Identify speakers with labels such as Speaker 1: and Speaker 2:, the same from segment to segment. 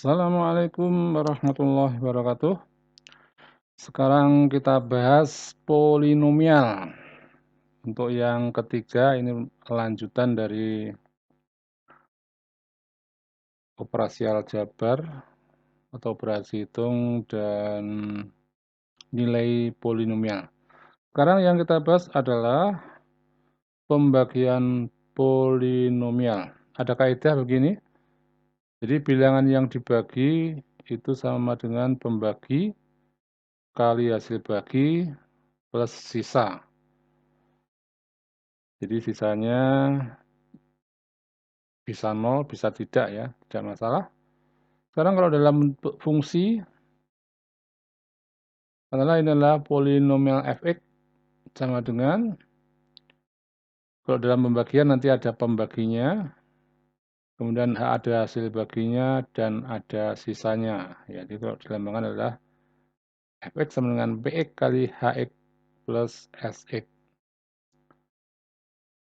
Speaker 1: Assalamualaikum warahmatullahi wabarakatuh. Sekarang kita bahas polinomial. Untuk yang ketiga ini lanjutan dari operasi aljabar atau operasi hitung dan nilai polinomial. Sekarang yang kita bahas adalah pembagian polinomial. Ada kaidah begini. Jadi bilangan yang dibagi itu sama dengan pembagi kali hasil bagi plus sisa. Jadi sisanya bisa 0, bisa tidak ya, tidak masalah. Sekarang kalau dalam bentuk fungsi, adalah ini adalah polinomial fx sama dengan, kalau dalam pembagian nanti ada pembaginya, kemudian ada hasil baginya dan ada sisanya. Ya, jadi kalau dilambangkan adalah fx sama dengan px kali hx plus sx.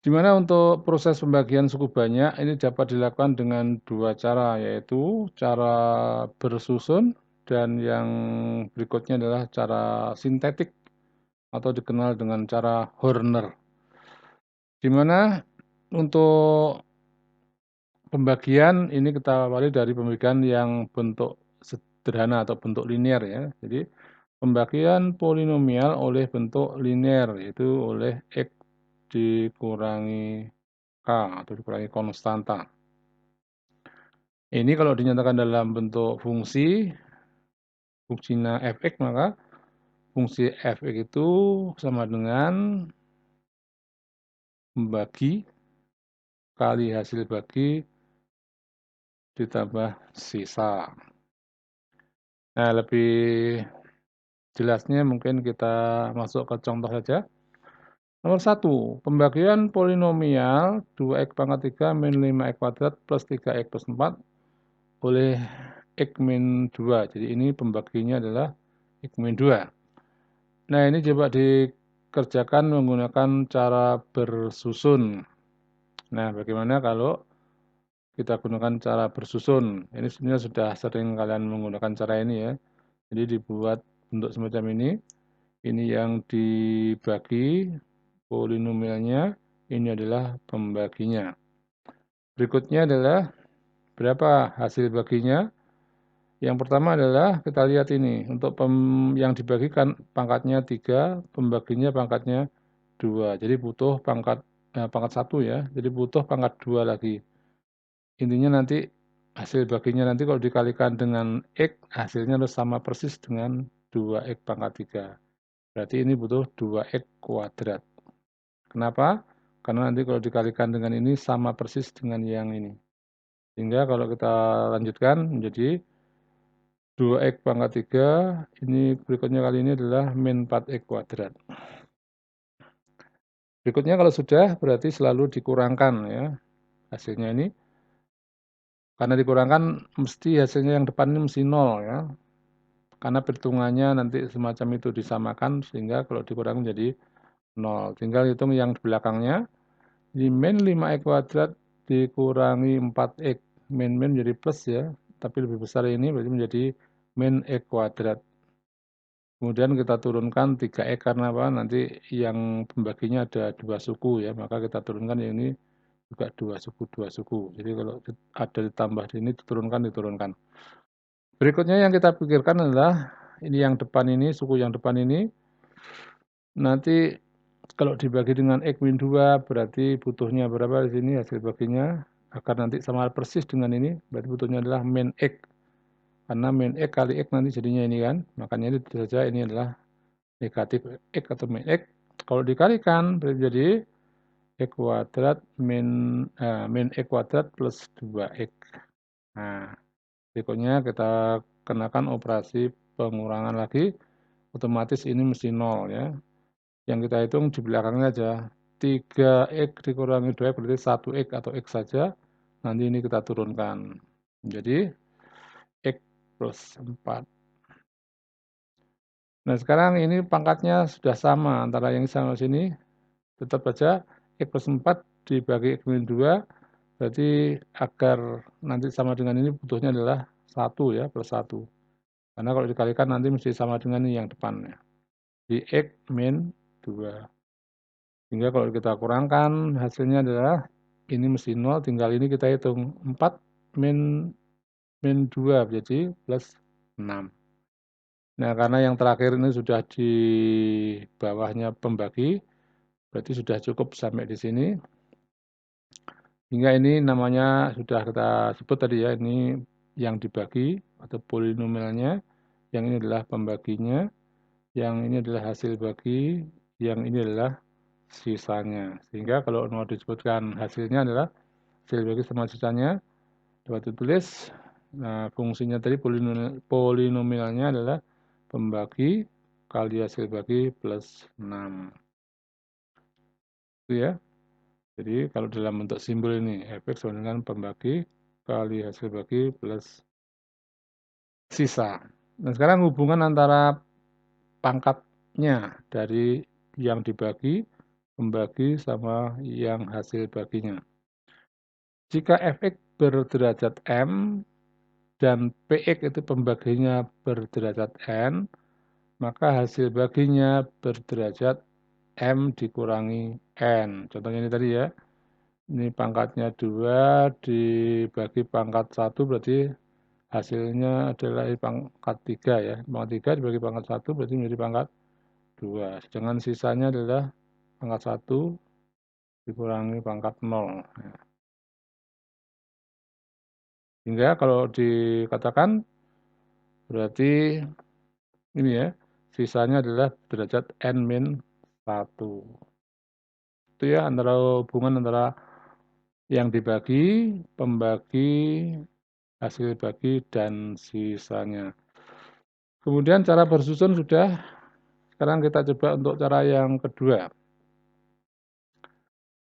Speaker 1: Di mana untuk proses pembagian suku banyak ini dapat dilakukan dengan dua cara, yaitu cara bersusun dan yang berikutnya adalah cara sintetik atau dikenal dengan cara Horner. Di mana untuk pembagian ini kita awali dari pembagian yang bentuk sederhana atau bentuk linear ya. Jadi pembagian polinomial oleh bentuk linear, yaitu oleh x dikurangi K atau dikurangi konstanta. Ini kalau dinyatakan dalam bentuk fungsi, fungsinya fx, maka fungsi fx itu sama dengan membagi kali hasil bagi ditambah sisa. Nah, lebih jelasnya mungkin kita masuk ke contoh saja. Nomor 1, pembagian polinomial 2x pangkat 3 min 5x kuadrat plus 3x plus 4 oleh x min 2. Jadi ini pembaginya adalah x min 2. Nah, ini coba dikerjakan menggunakan cara bersusun. Nah, bagaimana kalau kita gunakan cara bersusun? Ini sebenarnya sudah sering kalian menggunakan cara ini ya. Jadi dibuat bentuk semacam ini. Ini yang dibagi polinomialnya, ini adalah pembaginya. Berikutnya adalah berapa hasil baginya. Yang pertama adalah kita lihat ini, untuk yang dibagikan pangkatnya 3, pembaginya pangkatnya 2. Jadi butuh pangkat 1 ya, jadi butuh pangkat 2 lagi. Intinya nanti hasil baginya nanti kalau dikalikan dengan x, hasilnya harus sama persis dengan 2x pangkat 3. Berarti ini butuh 2x kuadrat. Kenapa? Karena nanti kalau dikalikan dengan ini sama persis dengan yang ini. Sehingga kalau kita lanjutkan menjadi 2x pangkat 3, ini berikutnya kali ini adalah min 4x kuadrat. Berikutnya kalau sudah, berarti selalu dikurangkan ya hasilnya ini. Karena dikurangkan, mesti hasilnya yang depan ini mesti 0 ya. Karena perhitungannya nanti semacam itu disamakan, sehingga kalau dikurangi menjadi 0. Tinggal hitung yang di belakangnya. Di min 5x kuadrat dikurangi 4x. Min menjadi plus ya, tapi lebih besar ini berarti menjadi min x kuadrat. Kemudian kita turunkan 3x karena apa? Nanti yang pembaginya ada 2 suku ya, maka kita turunkan yang ini juga 2 suku. Jadi kalau ada ditambah di ini diturunkan. Berikutnya yang kita pikirkan adalah ini yang depan ini, suku yang depan ini. Nanti kalau dibagi dengan x min 2 berarti butuhnya berapa di sini hasil baginya agar nanti sama persis dengan ini, berarti butuhnya adalah min x. Karena min x kali x nanti jadinya ini kan, makanya itu saja ini adalah negatif x atau min x. Kalau dikalikan berarti jadi x kuadrat min x kuadrat plus 2x. Nah, berikutnya kita kenakan operasi pengurangan lagi, otomatis ini mesti 0 ya. Yang kita hitung di belakangnya aja, 3x dikurangi 2x berarti 1x atau x saja, nanti ini kita turunkan. Jadi x plus 4. Nah, sekarang ini pangkatnya sudah sama antara yang sama sini. Tetap saja x plus 4 dibagi x min 2, berarti agar nanti sama dengan ini butuhnya adalah 1 ya, plus 1. Karena kalau dikalikan nanti mesti sama dengan ini yang depannya. Di X min 2. Sehingga kalau kita kurangkan hasilnya adalah ini mesti 0, tinggal ini kita hitung 4 min 2 jadi plus 6. Nah, karena yang terakhir ini sudah di bawahnya pembagi, berarti sudah cukup sampai di sini. Hingga ini namanya sudah kita sebut tadi ya, ini yang dibagi atau polinomialnya, yang ini adalah pembaginya, yang ini adalah hasil bagi, yang ini adalah sisanya. Sehingga kalau mau disebutkan hasilnya adalah hasil bagi sama sisanya, dapat ditulis, nah fungsinya tadi polinomialnya adalah pembagi kali hasil bagi plus 6. Itu ya. Jadi kalau dalam bentuk simbol ini, Fx sama dengan pembagi kali hasil bagi plus sisa. Nah sekarang hubungan antara pangkatnya dari yang dibagi, pembagi sama yang hasil baginya. Jika Fx berderajat M dan Px itu pembaginya berderajat N, maka hasil baginya berderajat M dikurangi N. Contohnya ini tadi ya. Ini pangkatnya 2 dibagi pangkat 1 berarti hasilnya adalah pangkat 3 ya. Pangkat 3 dibagi pangkat 1 berarti menjadi pangkat 2. Sedangkan sisanya adalah pangkat 1 dikurangi pangkat 0. Sehingga kalau dikatakan berarti ini ya, sisanya adalah derajat N-1. Itu ya antara hubungan antara yang dibagi, pembagi, hasil bagi, dan sisanya. Kemudian cara bersusun sudah, sekarang kita coba untuk cara yang kedua.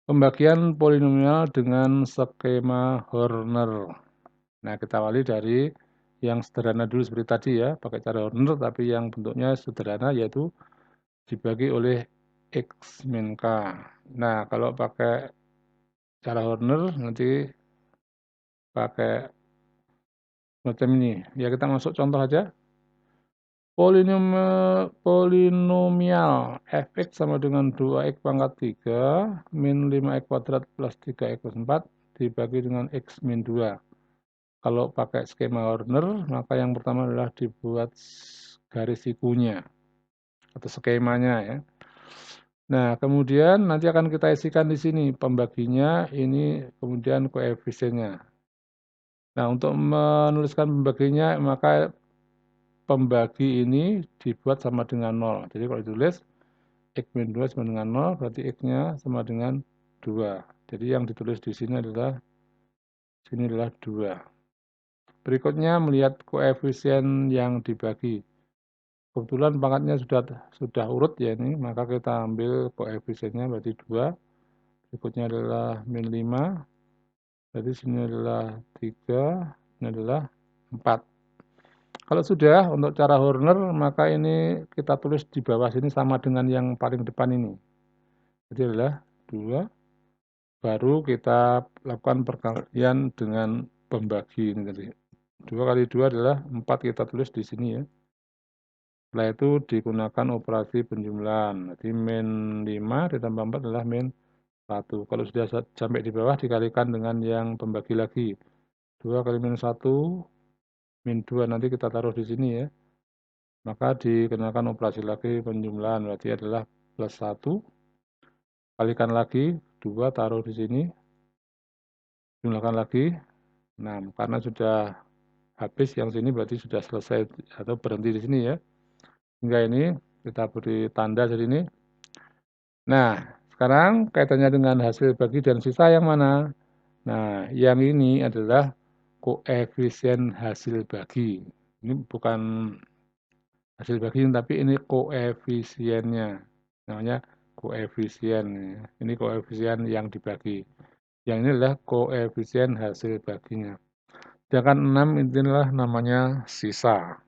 Speaker 1: Pembagian polinomial dengan skema Horner. Nah, kita awali dari yang sederhana dulu seperti tadi ya, pakai cara Horner, tapi yang bentuknya sederhana yaitu dibagi oleh X min K. Nah, kalau pakai cara Horner nanti pakai macam ini. Ya kita masuk contoh aja. Polinomial Fx sama dengan 2x pangkat 3 min 5x kuadrat plus 3x plus 4 dibagi dengan x min 2. Kalau pakai skema Horner, maka yang pertama adalah dibuat garis sikunya atau skemanya ya. Nah, kemudian nanti akan kita isikan di sini pembaginya, ini kemudian koefisiennya. Nah, untuk menuliskan pembaginya, maka pembagi ini dibuat sama dengan 0. Jadi kalau ditulis X min 2 sama dengan 0, berarti X-nya sama dengan 2. Jadi yang ditulis di sini adalah 2. Berikutnya melihat koefisien yang dibagi. Kebetulan pangkatnya sudah urut ya ini, maka kita ambil koefisiennya berarti 2. Berikutnya adalah min 5. Berarti sini adalah 3, ini adalah 4. Kalau sudah untuk cara Horner, maka ini kita tulis di bawah sini sama dengan yang paling depan ini. Jadi adalah 2, baru kita lakukan perkalian dengan pembagi ini tadi. 2 kali 2 adalah 4, kita tulis di sini ya. Setelah itu digunakan operasi penjumlahan. Jadi min 5 ditambah 4 adalah min 1. Kalau sudah sampai di bawah dikalikan dengan yang pembagi lagi. 2 kali min 1, min 2 nanti kita taruh di sini ya. Maka dikenakan operasi lagi penjumlahan, berarti adalah plus 1. Kalikan lagi, 2 taruh di sini. Jumlahkan lagi, 6. Karena sudah habis yang sini berarti sudah selesai atau berhenti di sini ya. Hingga ini kita beri tanda di sini. Nah, sekarang kaitannya dengan hasil bagi dan sisa yang mana? Nah, yang ini adalah koefisien hasil bagi. Ini bukan hasil bagi tapi ini koefisiennya. Namanya koefisien. Ini koefisien yang dibagi. Yang ini adalah koefisien hasil baginya. Sedangkan 6 inilah namanya sisa.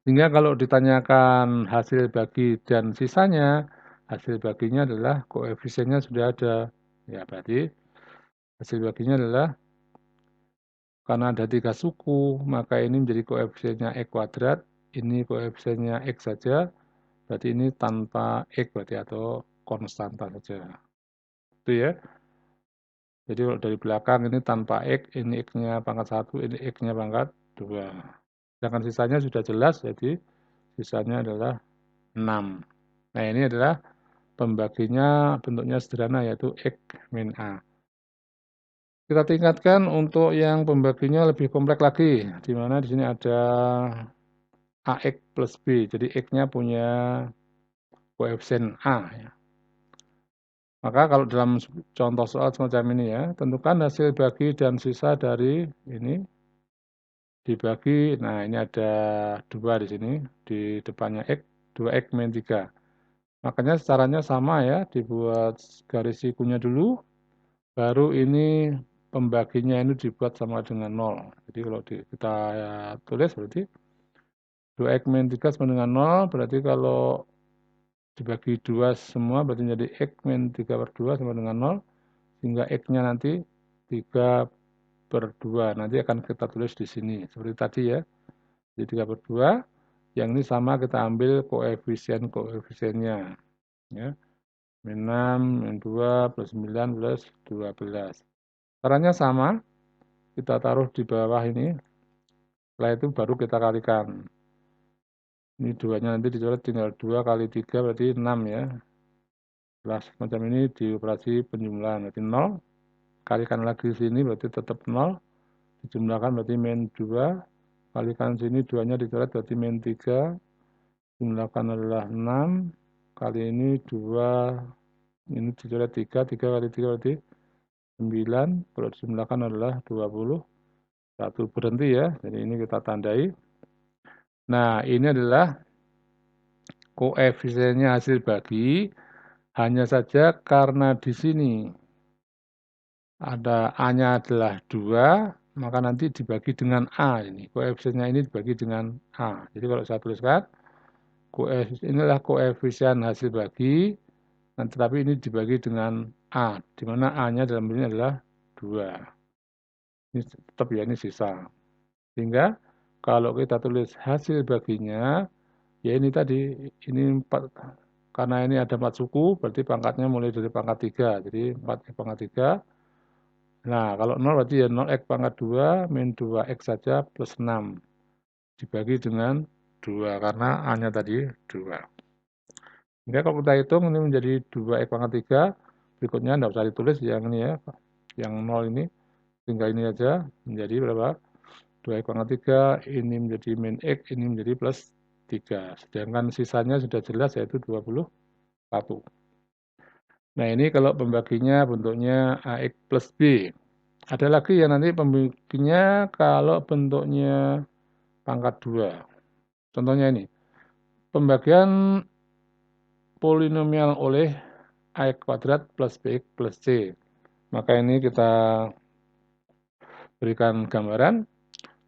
Speaker 1: Sehingga kalau ditanyakan hasil bagi dan sisanya, hasil baginya adalah koefisiennya sudah ada. Ya, berarti hasil baginya adalah Karena ada 3 suku, maka ini menjadi koefisiennya X kuadrat, ini koefisiennya X saja, berarti ini tanpa X berarti atau konstanta saja. Itu ya. Jadi kalau dari belakang ini tanpa X, ini X-nya pangkat 1, ini X-nya pangkat 2. Sedangkan sisanya sudah jelas, jadi sisanya adalah 6. Nah ini adalah pembaginya bentuknya sederhana yaitu X min A. Kita tingkatkan untuk yang pembaginya lebih kompleks lagi, di mana di sini ada AX plus B, jadi X-nya punya koefisien A. Ya. Maka kalau dalam contoh soal semacam ini ya, tentukan hasil bagi dan sisa dari ini dibagi, nah ini ada 2 di sini, di depannya X, 2X min 3. Makanya caranya sama ya, dibuat garis sikunya dulu, baru ini pembaginya ini dibuat sama dengan 0. Jadi kalau kita tulis berarti 2X min 3 sama dengan 0, berarti kalau dibagi 2 semua berarti jadi X min 3 per 2 sama dengan 0, sehingga X-nya nanti 3 per 2, nanti akan kita tulis di sini, seperti tadi ya, jadi 3 per 2, yang ini sama kita ambil koefisiennya, ya, min 6, min 2, plus 9, plus 12. Caranya sama, kita taruh di bawah ini, setelah itu baru kita kalikan. Ini 2-nya nanti dicoret tinggal 2 kali 3 berarti 6 ya. Setelah semacam ini dioperasi penjumlahan, berarti 0. Kalikan lagi di sini berarti tetap 0. Dijumlahkan berarti min 2. Kalikan sini 2-nya dicoret berarti min 3. Jumlahkan adalah 6. Kali ini 2. Ini dicoret 3. 3 kali 3 berarti 9. Kalau dijumlahkan adalah 21. Berhenti ya. Jadi ini kita tandai. Nah, ini adalah koefisiennya hasil bagi. Hanya saja karena di sini ada A-nya adalah 2, maka nanti dibagi dengan A ini. Koefisiennya ini dibagi dengan A. Jadi kalau saya tuliskan, inilah koefisien hasil bagi, tetapi ini dibagi dengan A, di mana A-nya dalam ini adalah 2. Ini tetap ya, ini sisa. Sehingga kalau kita tulis hasil baginya, ya ini tadi, ini 4, karena ini ada 4 suku, berarti pangkatnya mulai dari pangkat 3. Jadi 4 pangkat 3. Nah, kalau 0 berarti ya 0x pangkat 2 min 2x saja plus 6. Dibagi dengan 2, karena A-nya tadi 2. Sehingga kalau kita hitung ini menjadi 2x pangkat 3, berikutnya tidak usah ditulis yang ini ya, yang 0 ini, tinggal ini aja, menjadi berapa? 2x pangkat 3, ini menjadi min x, ini menjadi plus 3. Sedangkan sisanya sudah jelas yaitu 21. Nah ini kalau pembaginya bentuknya AX plus B. Ada lagi yang nanti pembaginya kalau bentuknya pangkat 2. Contohnya ini, pembagian polinomial oleh AX kuadrat plus BX plus C. Maka ini kita berikan gambaran.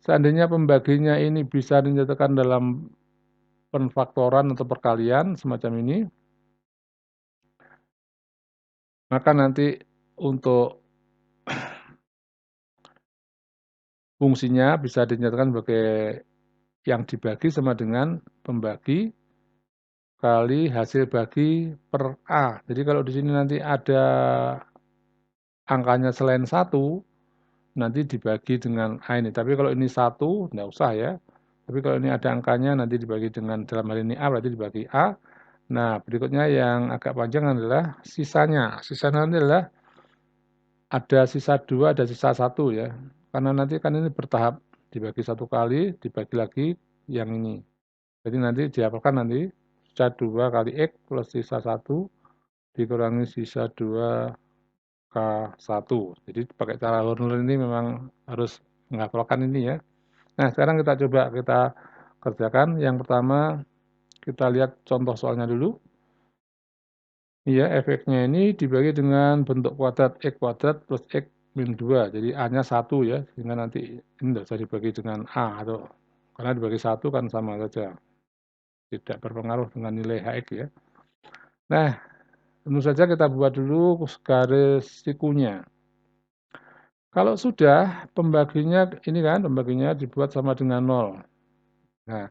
Speaker 1: Seandainya pembaginya ini bisa dinyatakan dalam penfaktoran atau perkalian semacam ini, maka nanti untuk fungsinya bisa dinyatakan sebagai yang dibagi sama dengan pembagi kali hasil bagi per A. Jadi kalau di sini nanti ada angkanya selain 1, nanti dibagi dengan A ini. Tapi kalau ini 1, tidak usah ya. Tapi kalau ini ada angkanya, nanti dibagi dengan, dalam hal ini A, berarti dibagi A. Nah, berikutnya yang agak panjang adalah sisanya. Sisanya nanti adalah ada sisa 2, ada sisa 1 ya. Karena nanti kan ini bertahap, dibagi 1 kali, dibagi lagi yang ini. Jadi nanti dihafalkan nanti sisa 2 kali X plus sisa 1 dikurangi sisa 2 K1. Jadi pakai cara Horner ini memang harus menghafalkan ini ya. Nah, sekarang kita coba kita kerjakan. Yang pertama kita lihat contoh soalnya dulu. Iya, efeknya ini dibagi dengan bentuk kuadrat X kuadrat plus X min 2. Jadi A-nya 1 ya, sehingga nanti ini tidak usah dibagi dengan A, atau karena dibagi 1 kan sama saja. Tidak berpengaruh dengan nilai HX ya. Nah, tentu saja kita buat dulu garis sikunya. Kalau sudah, pembaginya dibuat sama dengan 0. Nah,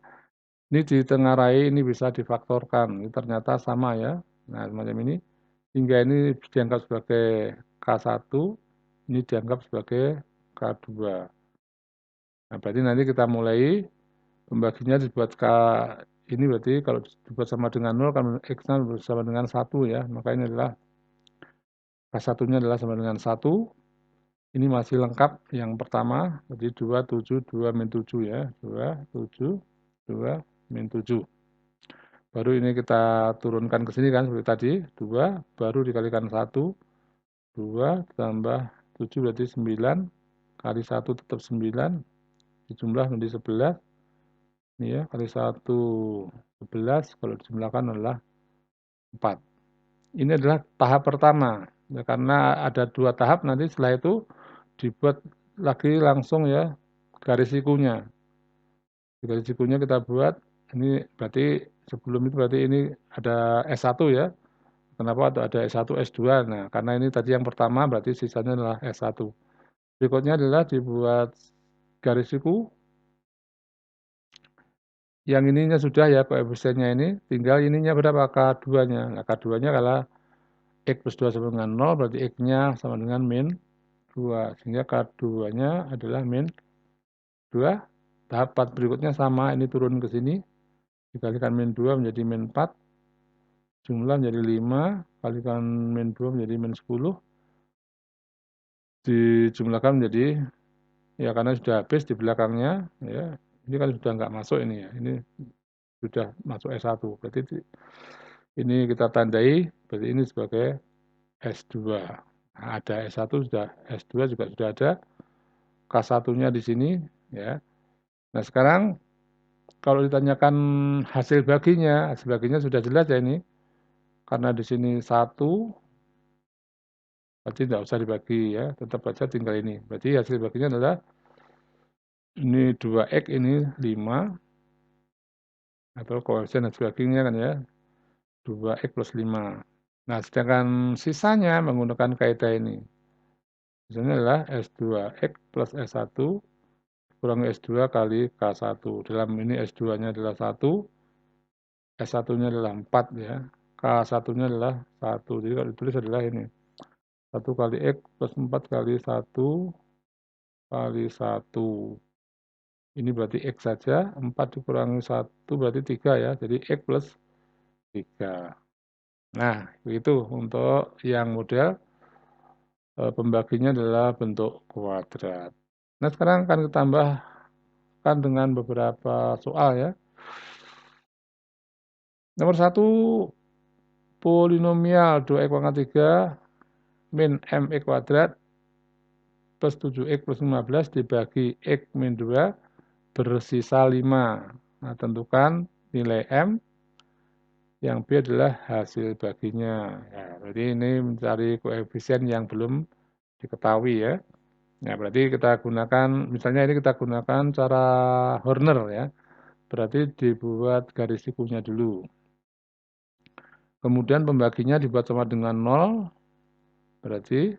Speaker 1: ini ditengarai, ini bisa difaktorkan, ini ternyata sama ya. Nah, semacam ini, hingga ini dianggap sebagai K1, ini dianggap sebagai K2. Nah, berarti nanti kita mulai pembaginya dibuat ini berarti kalau dibuat sama dengan 0 kan X-nya sama dengan 1 ya. Maka ini adalah K1-nya adalah sama dengan 1. Ini masih lengkap yang pertama, jadi 2, 7, 2, min 7 ya. 2, 7, 2, min 7. Baru ini kita turunkan ke sini kan, seperti tadi. 2, baru dikalikan 1. 2 tambah 7 berarti 9. Kali 1 tetap 9. Dijumlah menjadi 11. Ini ya, kali 1, 11. Kalau dijumlahkan adalah 4. Ini adalah tahap pertama. Ya, karena ada 2 tahap, nanti setelah itu dibuat lagi langsung ya garis sikunya. Garis sikunya kita buat, ini berarti sebelum itu berarti ini ada S1 ya. Kenapa ada S1, S2? Nah, karena ini tadi yang pertama berarti sisanya adalah S1. Berikutnya adalah dibuat garis siku. Yang ininya sudah ya koefisiennya ini, tinggal ininya berapa? K2-nya. Nah, K2-nya kalau X plus 2 sama dengan 0, berarti X-nya sama dengan min 2. Sehingga K2-nya adalah min 2. Tahap 4 berikutnya sama, ini turun ke sini. Dikalikan min 2 menjadi min 4. Jumlah menjadi 5. Kalikan min 2 menjadi min 10. Dijumlahkan menjadi, ya karena sudah habis di belakangnya, ya ini kan sudah nggak masuk ini ya. Ini sudah masuk S1. Berarti ini kita tandai, berarti ini sebagai S2. Nah, ada S1 sudah, S2 juga sudah ada. K1-nya di sini ya. Nah, sekarang kalau ditanyakan hasil baginya sudah jelas ya ini. Karena di sini 1, berarti tidak usah dibagi ya, tetap saja tinggal ini. Berarti hasil baginya adalah ini 2X, ini 5, atau koefisien hasil baginya kan ya, 2X plus 5. Nah, sedangkan sisanya menggunakan kaidah ini. Sisanya adalah S2X plus S1 kurang S2 kali K1. Dalam ini S2-nya adalah 1, S1-nya adalah 4 ya. K1-nya adalah 1. Jadi kalau ditulis adalah ini. 1 kali X plus 4 kali 1 kali 1. Ini berarti X saja. 4 dikurangi 1 berarti 3 ya. Jadi X plus 3. Nah, begitu untuk yang model pembaginya adalah bentuk kuadrat. Nah, sekarang akan kita tambahkan dengan beberapa soal ya. Nomor 1, polinomial 2x pangkat 3 min mx kuadrat plus 7x plus 15 dibagi x min 2 bersisa 5. Nah, tentukan nilai m, yang B adalah hasil baginya. Ya, berarti ini mencari koefisien yang belum diketahui ya. Nah, berarti kita gunakan, misalnya ini kita gunakan cara Horner ya. Berarti dibuat garis sikunya dulu. Kemudian pembaginya dibuat sama dengan 0, berarti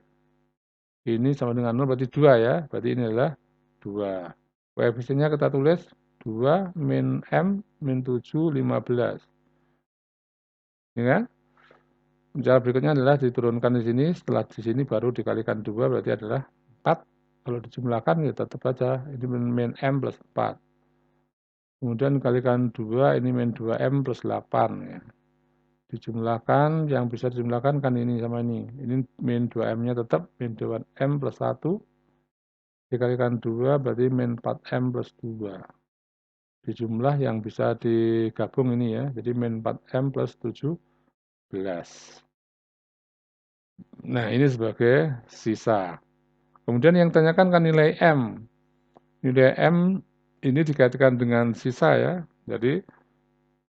Speaker 1: ini sama dengan 0 berarti 2 ya. Berarti ini adalah 2. Koefisiennya kita tulis 2 min M min 7, 15. Ya kan? Cara berikutnya adalah diturunkan di sini. Setelah di sini baru dikalikan 2 berarti adalah 4. Kalau dijumlahkan ya tetap saja. Ini min M plus 4. Kemudian kalikan 2, ini min 2M plus 8. Ya. Dijumlahkan, yang bisa dijumlahkan kan ini sama ini. Ini min 2M-nya tetap min 2M plus 1. Dikalikan 2 berarti min 4M plus 2. Dijumlah yang bisa digabung ini ya. Jadi min 4M plus 17. Nah, ini sebagai sisa. Kemudian yang tanyakan kan nilai M. Nilai M ini dikaitkan dengan sisa ya. Jadi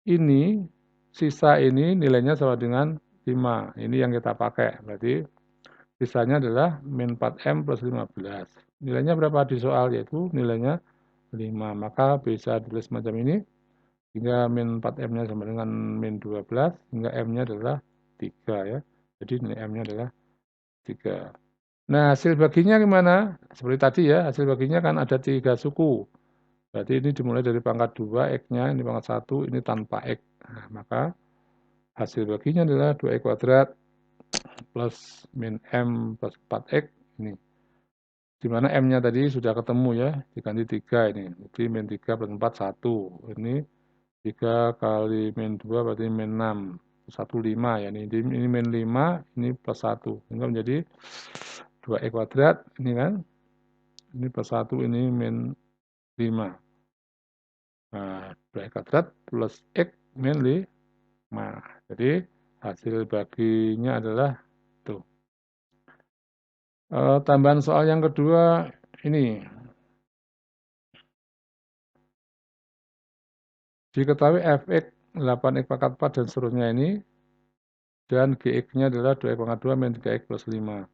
Speaker 1: ini, sisa ini nilainya sama dengan 5. Ini yang kita pakai. Berarti sisanya adalah min 4M plus 15. Nilainya berapa di soal? Yaitu nilainya 5. Maka bisa tulis macam ini. Hingga min 4M-nya sama dengan min 12. Hingga M-nya adalah 3 ya. Jadi nilai M-nya adalah 3. Nah, hasil baginya gimana? Seperti tadi ya, hasil baginya kan ada 3 suku. Berarti ini dimulai dari pangkat 2, X-nya, ini pangkat 1, ini tanpa X. Nah, maka hasil baginya adalah 2X kuadrat plus min M plus 4X. Ini. Di mana M-nya tadi sudah ketemu ya, diganti 3 ini. Jadi min 3 plus 4, 1. Ini 3 kali min 2 berarti min 6. 1, 5 ya. Ini min 5, ini plus 1. Sehingga menjadi 2X kuadrat, ini kan. Ini plus 1, ini min 5. Nah, 2X kuadrat plus X min 5. Jadi hasil baginya adalah tuh. Tambahan soal yang kedua ini. Diketahui fx 8x pangkat 4 dan seterusnya ini, dan gx-nya adalah 2x pangkat 2 min 3x plus 5.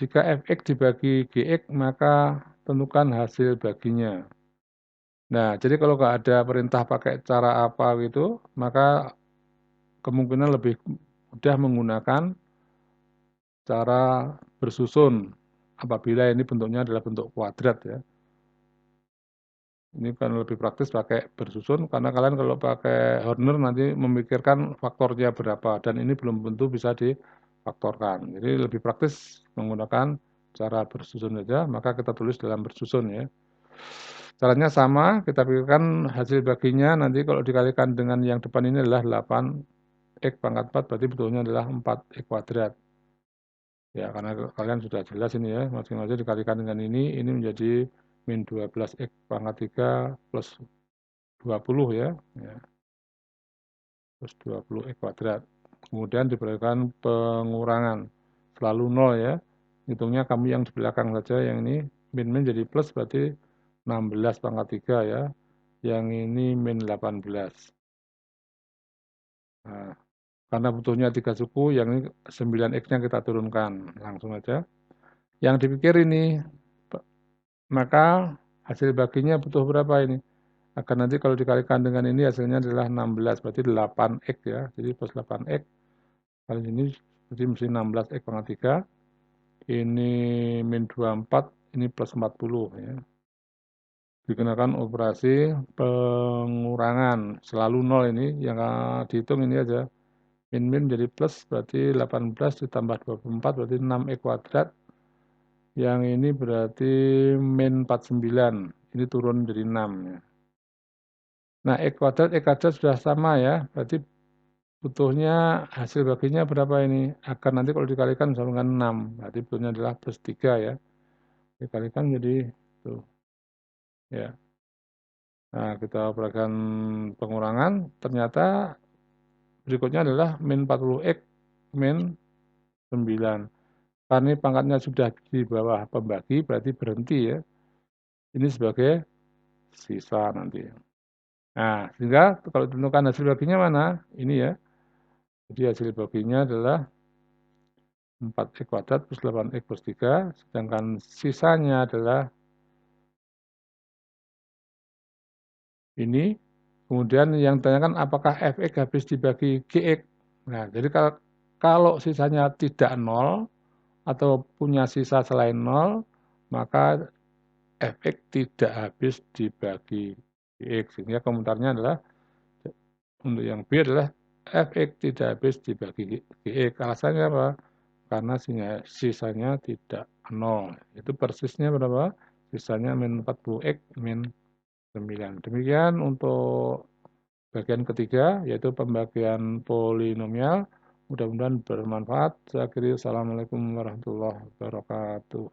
Speaker 1: Jika fx dibagi gx, maka tentukan hasil baginya. Nah, jadi kalau nggak ada perintah pakai cara apa gitu, maka kemungkinan lebih mudah menggunakan cara bersusun apabila ini bentuknya adalah bentuk kuadrat ya. Ini kan lebih praktis pakai bersusun, karena kalian kalau pakai Horner nanti memikirkan faktornya berapa, dan ini belum tentu bisa difaktorkan. Jadi lebih praktis menggunakan cara bersusun saja, maka kita tulis dalam bersusun ya. Caranya sama, kita pikirkan hasil baginya nanti kalau dikalikan dengan yang depan ini adalah 8x pangkat 4, berarti betulnya adalah 4x kuadrat. Ya, karena kalian sudah jelas ini ya, masing-masing dikalikan dengan ini menjadi min 12x pangkat 3 plus 20 ya, plus 20x kuadrat. Kemudian diberikan pengurangan, selalu 0 ya. Hitungnya kami yang di belakang saja, yang ini min jadi plus berarti 16 pangkat 3 ya. Yang ini min 18. Nah, karena butuhnya 3 suku, yang ini 9x-nya kita turunkan. Langsung aja. Yang dipikir ini, maka hasil baginya butuh berapa ini? Akan nanti kalau dikalikan dengan ini hasilnya adalah 16, berarti 8x ya. Jadi plus 8x kali ini, jadi mesti 16x pangkat 3. Ini min 24, ini plus 40 ya. Dikenakan operasi pengurangan, selalu 0 ini, yang dihitung ini aja. Min jadi plus, berarti 18 ditambah 24, berarti 6x kuadrat. Yang ini berarti min 49, ini turun jadi 6 ya. Nah, X kuadrat sudah sama ya, berarti butuhnya hasil baginya berapa ini? Akan nanti kalau dikalikan sama dengan 6, berarti butuhnya adalah plus 3 ya. Dikalikan jadi tuh ya. Nah, kita operasikan pengurangan, ternyata berikutnya adalah min 40x min 9. Karena ini pangkatnya sudah di bawah pembagi, berarti berhenti ya. Ini sebagai sisa nanti. Nah, sehingga kalau ditentukan hasil baginya mana? Ini ya. Jadi hasil baginya adalah 4x kuadrat plus 8x plus 3, sedangkan sisanya adalah ini. Kemudian yang ditanyakan apakah fx habis dibagi gx. Nah, jadi kalau sisanya tidak 0 atau punya sisa selain 0, maka fx tidak habis dibagi gx. Sehingga komentarnya adalah, untuk yang B adalah fx tidak habis dibagi gx. Alasannya apa? Karena sisanya tidak 0. Itu persisnya berapa? Sisanya min 40x min 9. Demikian untuk bagian ketiga, yaitu pembagian polinomial. Mudah-mudahan bermanfaat. Saya akhiri, assalamualaikum warahmatullahi wabarakatuh.